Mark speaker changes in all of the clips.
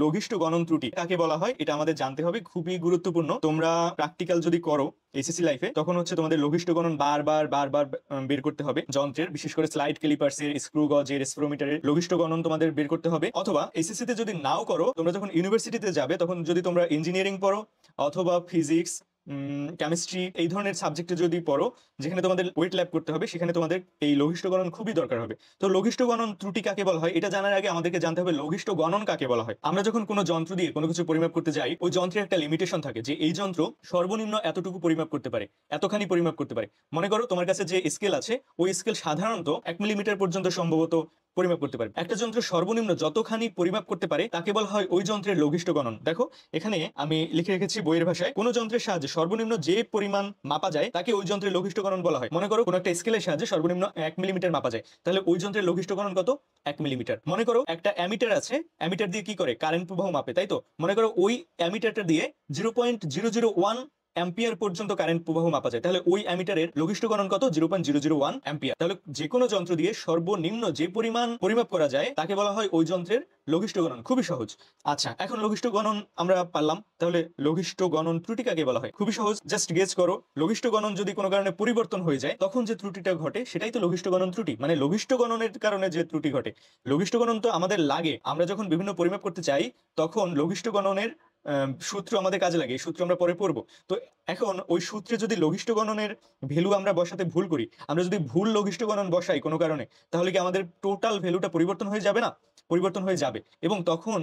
Speaker 1: লঘিষ্ঠ গণন ত্রুটি কাকে বলা হয় এটা আমাদের জানতে হবে, খুবই গুরুত্বপূর্ণ। তোমরা প্র্যাকটিক্যাল যদি করো এসএসসি লাইফে, তখন হচ্ছে তোমাদের লঘিষ্ঠ গণন বারবার বারবার বের করতে হবে যন্ত্রের, বিশেষ করে স্লাইড ক্যালিপার্সের, স্ক্রু গজের, স্প্রোমিটারের লঘিষ্ঠ গণন তোমাদের বের করতে হবে। অথবা এসএসসি তে যদি নাও করো, তোমরা যখন ইউনিভার্সিটিতে যাবে, তখন যদি তোমরা ইঞ্জিনিয়ারিং পড়ো অথবা ফিজিক্স, কেমিস্ট্রি, এই ধরনের সাবজেক্টে যদি পড়ো, যেখানে তোমাদের ওয়েট ল্যাব করতে হবে, সেখানে তোমাদের এই লঘিষ্ঠ গণন খুবই দরকার হবে। তো লঘিষ্ঠ গণন ত্রুটি কাকে বলা হয় এটা জানার আগে আমাদেরকে জানতে হবে লঘিষ্ঠ গণন কাকে বলা হয়। আমরা যখন কোনো যন্ত্র দিয়ে কোনো কিছু পরিমাপ করতে যাই, ওই যন্ত্রের একটা লিমিটেশন থাকে যে এই যন্ত্র সর্বনিম্ন এতটুকু পরিমাপ করতে পারে, এতখানি পরিমাপ করতে পারে। মনে করো তোমার কাছে যে স্কেল আছে, ওই স্কেল সাধারণত 1 মিলিমিটার পর্যন্ত সম্ভবত পরিমাপ করতে পারে। একটা যন্ত্র সর্বনিম্ন যতখানি পরিমাপ করতে পারে তাকে বলা হয় ওই যন্ত্রের লঘিষ্ঠ গণন। দেখো এখানে আমি লিখে রেখেছি বইয়ের ভাষায়, কোন যন্ত্রের সাহায্যে সর্বনিম্ন যে পরিমাণ মাপা যায় তাকে ওই যন্ত্রের লঘিষ্ঠ গণন বলা হয়। মনে করো কোনো একটা স্কেলের সাহায্যে সর্বনিম্ন 1 মিলিমিটার মাপা যায়, তাহলে ওই যন্ত্রের লঘিষ্ঠ গণন কত? 1 মিলিমিটার। মনে করো একটা অ্যামিটার আছে, অ্যামিটার দিয়ে কি করে? কারেন্ট প্রবাহ মাপে, তাই তো? মনে করো ওই অ্যামিটারটা দিয়ে 0.001 অ্যাম্পিয়ার পর্যন্ত কারেন্ট প্রবাহ মাপা যায়, তাহলে ওই অ্যামিটারের লঘিষ্ঠ গণন কত? 0.001 অ্যাম্পিয়ার। তাহলে যে কোনো যন্ত্র দিয়ে সর্বনিম্ন যে পরিমাণ পরিমাপ করা যায় তাকে বলা হয় ওই যন্ত্রের লঘিষ্ঠ গণন। খুবই সহজ। আচ্ছা, এখন লঘিষ্ঠ গণন আমরা পারলাম, তাহলে লঘিষ্ঠ গণন ত্রুটি কাকে বলা হয়? খুবই সহজ, জাস্ট গেস করো। লঘিষ্ঠ গণন যদি কোনো কারণে পরিবর্তন হয়ে যায়, তখন যে ত্রুটিটা ঘটে সেটাই তো লঘিষ্ঠ গণন ত্রুটি। মানে লঘিষ্ঠ গণনের কারণে যে ত্রুটি ঘটে। লঘিষ্ঠ গণন তো আমাদের লাগে, আমরা যখন বিভিন্ন পরিমাপ করতে চাই তখন লঘিষ্ঠ গণনের সূত্র আমাদের কাজে লাগে, এই সূত্র আমরা পরে পড়বো। তো এখন ওই সূত্রে যদি লঘিষ্ঠ গণনের ভ্যালু আমরা বসাতে ভুল করি, আমরা যদি ভুল লঘিষ্ঠ গণন বসাই কোনো কারণে, তাহলে কি আমাদের টোটাল ভ্যালুটা পরিবর্তন হয়ে যাবে না? পরিবর্তন হয়ে যাবে, এবং তখন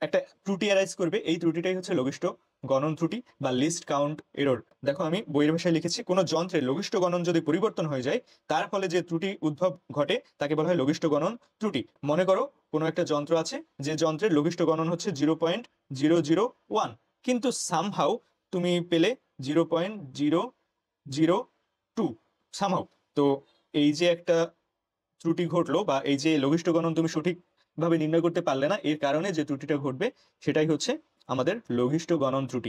Speaker 1: একটা ত্রুটি অ্যারাইজ করবে। এই ত্রুটিটাই হচ্ছে লঘিষ্ঠ গণন ত্রুটি বা লিস্ট কাউন্ট এরর। দেখো আমি বইয়ের ভাষায় লিখেছি, কোনো যন্ত্রের লঘিষ্ঠ গণন যদি পরিবর্তন হয়ে যায়, তার ফলে যে ত্রুটি উদ্ভব ঘটে তাকে বলা হয় লঘিষ্ঠ গণন ত্রুটি। মনে করো কোনো একটা যন্ত্র আছে, যে যন্ত্রের লঘিষ্ঠ গণন হচ্ছে 0.001, কিন্তু সামহাউ তুমি পেলে 0.002 সামহাউ। তো এই যে একটা ত্রুটি ঘটলো, বা এই যে লঘিষ্ঠ গণন তুমি সঠিকভাবে নির্ণয় করতে পারলে না, এর কারণে যে ত্রুটিটা ঘটবে সেটাই হচ্ছে আমাদের লঘিষ্ঠ গণন ত্রুটি।